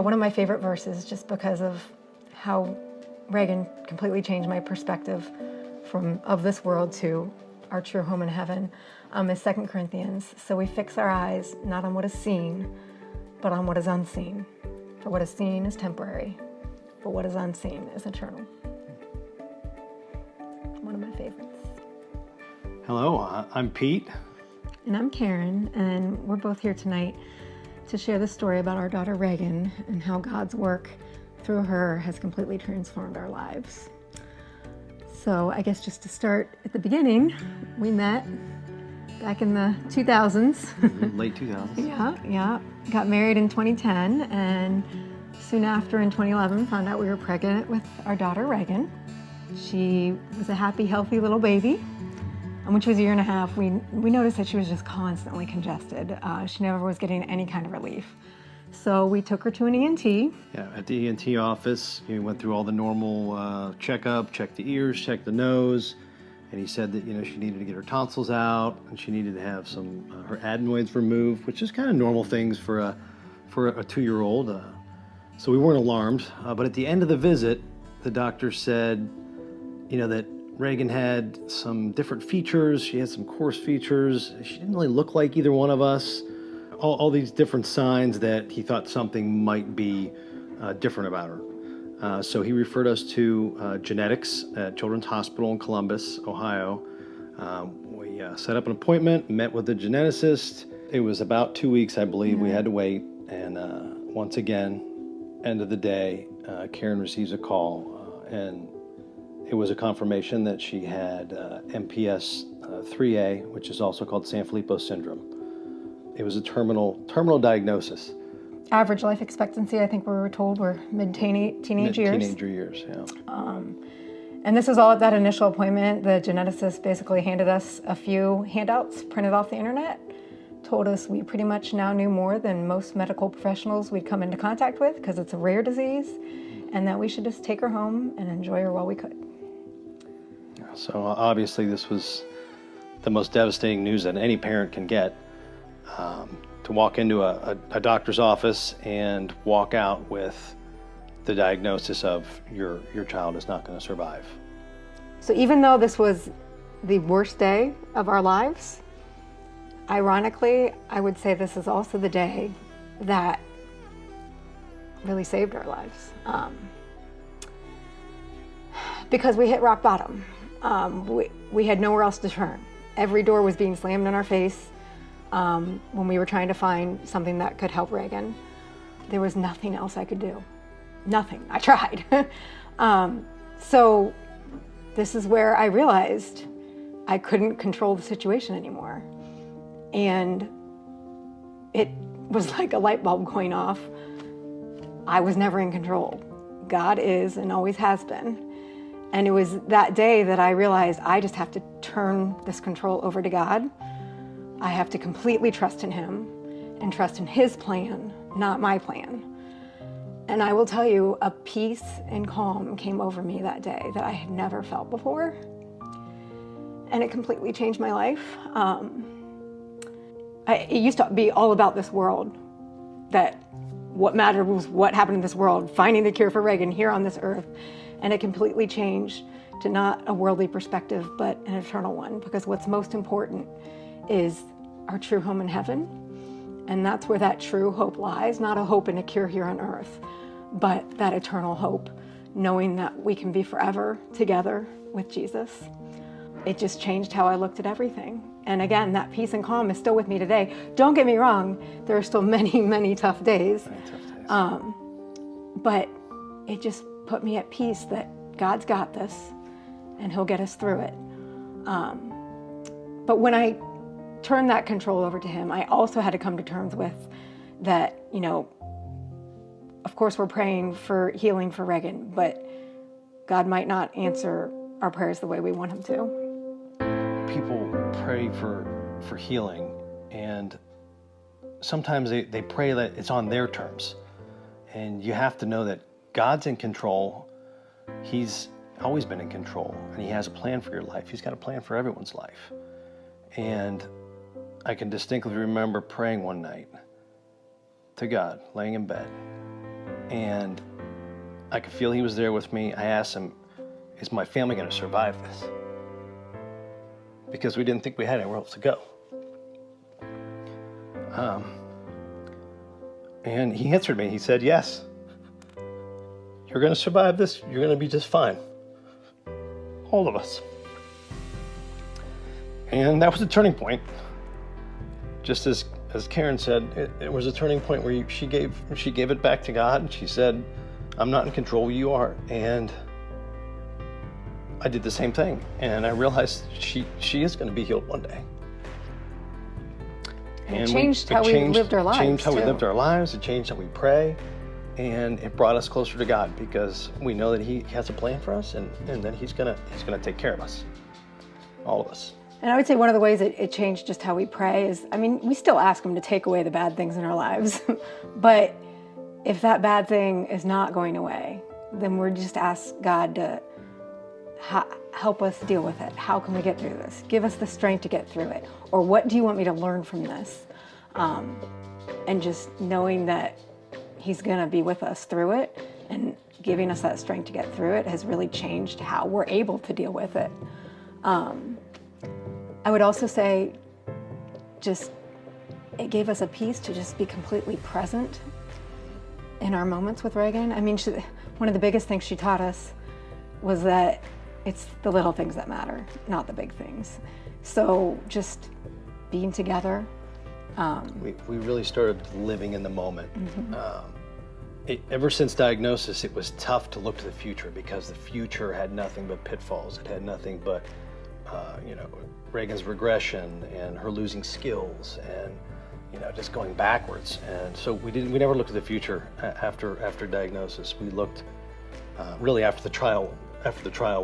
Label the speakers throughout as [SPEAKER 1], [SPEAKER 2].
[SPEAKER 1] One of my favorite verses, just because of how Reagan completely changed my perspective of this world to our true home in heaven, is 2 Corinthians. So we fix our eyes not on what is seen, but on what is unseen. For what is seen is temporary, but what is unseen is eternal. One of my favorites.
[SPEAKER 2] Hello, I'm Pete.
[SPEAKER 1] And I'm Karin, and we're both here tonight to share the story about our daughter Reagan and how God's work through her has completely transformed our lives. So I guess just to start at the beginning, we met back in the 2000s.
[SPEAKER 2] Late 2000s.
[SPEAKER 1] Yeah. Got married in 2010, and soon after in 2011 found out we were pregnant with our daughter Reagan. She was a happy, healthy little baby. And when she was a year and a half, we noticed that she was just constantly congested. She never was getting any kind of relief. So we took her to an ENT.
[SPEAKER 2] Yeah, at the ENT office, he went through all the normal checkup, checked the ears, checked the nose, and he said that she needed to get her tonsils out and she needed to have some her adenoids removed, which is kind of normal things for a 2-year-old. So we weren't alarmed. But at the end of the visit, the doctor said, that Reagan had some different features. She had some coarse features. She didn't really look like either one of us. All these different signs that he thought something might be different about her. So he referred us to genetics at Children's Hospital in Columbus, Ohio. We set up an appointment, met with the geneticist. It was about 2 weeks, I believe, we had to wait. And once again, end of the day, Karin receives a call, and it was a confirmation that she had MPS 3A, which is also called Sanfilippo Syndrome. It was a terminal diagnosis.
[SPEAKER 1] Average life expectancy, I think we were told, were mid-teenage years.
[SPEAKER 2] Teenager years, yeah.
[SPEAKER 1] And this was all at that initial appointment. The geneticist basically handed us a few handouts printed off the internet, told us we pretty much now knew more than most medical professionals we'd come into contact with because it's a rare disease, and that we should just take her home and enjoy her while we could.
[SPEAKER 2] So obviously this was the most devastating news that any parent can get. To walk into a doctor's office and walk out with the diagnosis of your child is not going to survive.
[SPEAKER 1] So even though this was the worst day of our lives, ironically, I would say this is also the day that really saved our lives. Because we hit rock bottom. We had nowhere else to turn. Every door was being slammed in our face. When we were trying to find something that could help Reagan, there was nothing else I could do. Nothing. I tried. So this is where I realized I couldn't control the situation anymore. And it was like a light bulb going off. I was never in control. God is and always has been. And it was that day that I realized I just have to turn this control over to God. I have to completely trust in Him and trust in His plan, not my plan. And I will tell you, a peace and calm came over me that day that I had never felt before. And it completely changed my life. It used to be all about this world, that what mattered was what happened in this world, finding the cure for Reagan here on this earth. And it completely changed to not a worldly perspective, but an eternal one, because what's most important is our true home in heaven. And that's where that true hope lies, not a hope in a cure here on earth, but that eternal hope, knowing that we can be forever together with Jesus. It just changed how I looked at everything. And again, that peace and calm is still with me today. Don't get me wrong, there are still many, many tough days. But it just put me at peace that God's got this and He'll get us through it. But when I turned that control over to Him, I also had to come to terms with that, of course we're praying for healing for Reagan, but God might not answer our prayers the way we want Him to.
[SPEAKER 2] People pray for healing, and sometimes they pray that it's on their terms. And you have to know that God's in control. He's always been in control, and He has a plan for your life. He's got a plan for everyone's life. And I can distinctly remember praying one night to God, laying in bed, And I could feel he was there with me. I asked him, is my family going to survive this? Because we didn't think we had anywhere else to go. And he answered me. He said, yes, you're going to survive this. You're going to be just fine. All of us. And that was a turning point. Just as Karin said, it was a turning point where she gave it back to God, and she said, I'm not in control, you are. And I did the same thing, and I realized she is going to be healed one day.
[SPEAKER 1] And it changed how we lived our lives.
[SPEAKER 2] It changed how we lived our lives. It changed how we pray, and it brought us closer to God because we know that He has a plan for us, and that He's gonna take care of us, all of us.
[SPEAKER 1] And I would say one of the ways it changed just how we pray is, I mean, we still ask Him to take away the bad things in our lives, but if that bad thing is not going away, then we're just ask God to help us deal with it. How can we get through this? Give us the strength to get through it. Or what do you want me to learn from this? And just knowing that He's going to be with us through it and giving us that strength to get through it has really changed how we're able to deal with it. I would also say just it gave us a peace to just be completely present in our moments with Reagan. I mean, one of the biggest things she taught us was that it's the little things that matter, not the big things. So just being together.
[SPEAKER 2] We really started living in the moment. Ever since diagnosis, it was tough to look to the future because the future had nothing but pitfalls. It had nothing but, Reagan's regression and her losing skills and, just going backwards. And so we never looked at the future after diagnosis. We looked really after the trial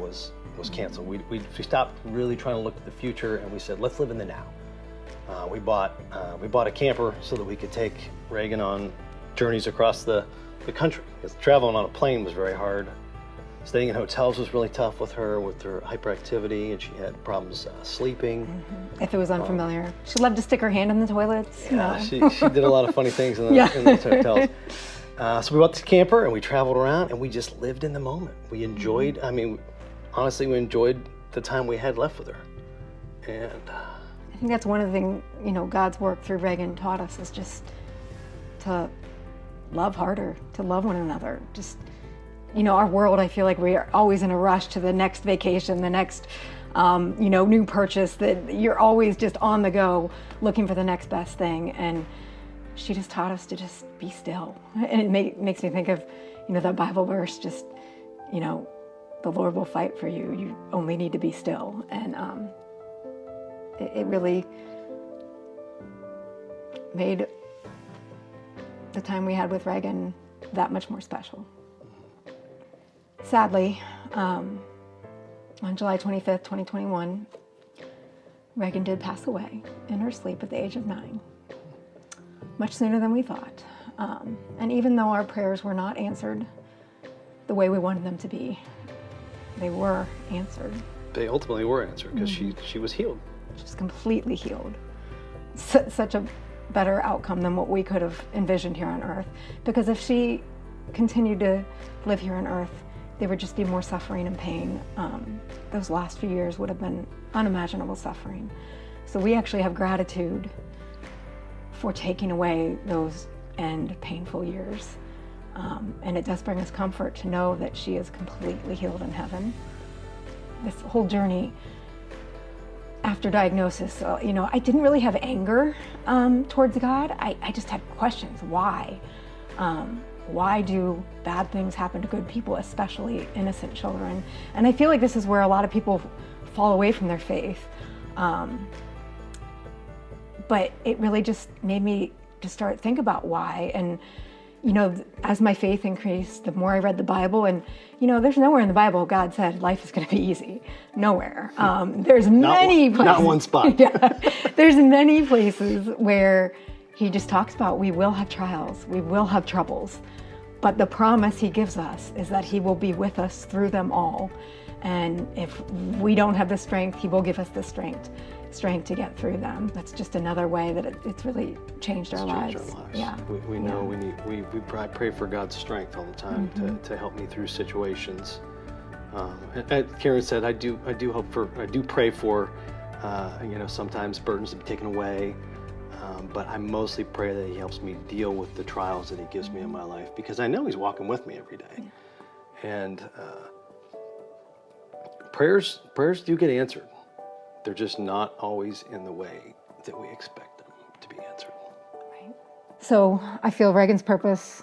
[SPEAKER 2] was canceled. We stopped really trying to look at the future, and we said, let's live in the now. We bought a camper so that we could take Reagan on journeys across the country, because traveling on a plane was very hard. Staying in hotels was really tough with her hyperactivity, and she had problems sleeping.
[SPEAKER 1] If it was unfamiliar. She loved to stick her hand in the toilets.
[SPEAKER 2] Yeah, she did a lot of funny things in the hotels. So we bought this camper, and we traveled around, and we just lived in the moment. We enjoyed, honestly, we enjoyed the time we had left with her. And
[SPEAKER 1] I think that's one of the things, God's work through Reagan taught us is just to love harder, to love one another. Just, our world, I feel like we are always in a rush to the next vacation, the next, new purchase, that you're always just on the go looking for the next best thing. And she just taught us to just be still. And it makes me think of, that Bible verse, just, the Lord will fight for you. You only need to be still. And it really made the time we had with Reagan that much more special. Sadly, on July 25th, 2021, Reagan did pass away in her sleep at the age of 9, much sooner than we thought. And even though our prayers were not answered the way we wanted them to be, they were answered.
[SPEAKER 2] They ultimately were answered because she was healed.
[SPEAKER 1] She was completely healed. Such a better outcome than what we could have envisioned here on earth. Because if she continued to live here on earth, there would just be more suffering and pain. Those last few years would have been unimaginable suffering. So we actually have gratitude for taking away those end painful years. And it does bring us comfort to know that she is completely healed in heaven. This whole journey after diagnosis, I didn't really have anger towards God. I just had questions. Why? Why do bad things happen to good people, especially innocent children? And I feel like this is where a lot of people fall away from their faith. But it really just made me to start think about why. And as my faith increased, the more I read the Bible, and there's nowhere in the Bible God said life is going to be easy. Nowhere. There's many places.
[SPEAKER 2] Not one spot.
[SPEAKER 1] There's many places where He just talks about we will have trials, we will have troubles, but the promise He gives us is that He will be with us through them all. And if we don't have the strength, He will give us the strength. strength to get through them. That's just another way that it's really changed our lives.
[SPEAKER 2] Changed our lives.
[SPEAKER 1] Yeah.
[SPEAKER 2] We know we pray for God's strength all the time to help me through situations. And Karin said, I do pray for, sometimes burdens to be taken away, but I mostly pray that He helps me deal with the trials that He gives me in my life, because I know He's walking with me every day. And prayers do get answered. They're just not always in the way that we expect them to be answered.
[SPEAKER 1] Right. So I feel Reagan's purpose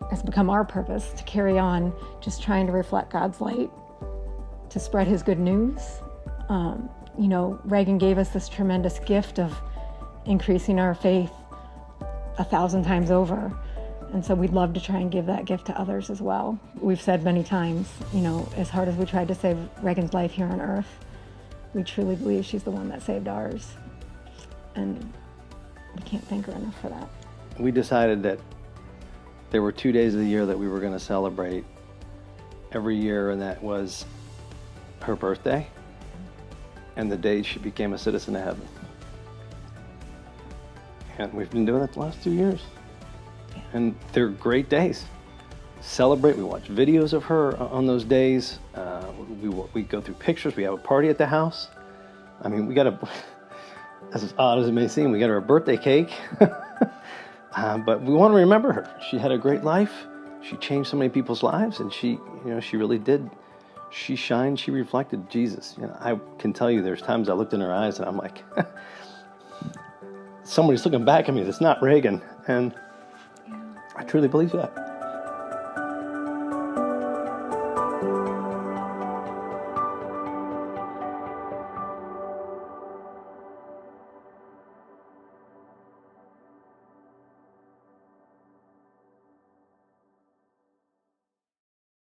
[SPEAKER 1] has become our purpose, to carry on just trying to reflect God's light, to spread His good news. Reagan gave us this tremendous gift of increasing our faith 1,000 times over. And so we'd love to try and give that gift to others as well. We've said many times, as hard as we tried to save Reagan's life here on earth, we truly believe she's the one that saved ours. And we can't thank her enough for that.
[SPEAKER 2] We decided that there were 2 days of the year that we were going to celebrate every year, and that was her birthday and the day she became a citizen of heaven. And we've been doing it the last 2 years. Yeah. And they're great days. Celebrate, we watch videos of her on those days. We go through pictures, we have a party at the house. I mean, as odd as it may seem, we got her a birthday cake. But we want to remember her. She had a great life. She changed so many people's lives, and she really did. She shined, she reflected Jesus. I can tell you there's times I looked in her eyes and I'm like, somebody's looking back at me that's not Reagan. And I truly believe that.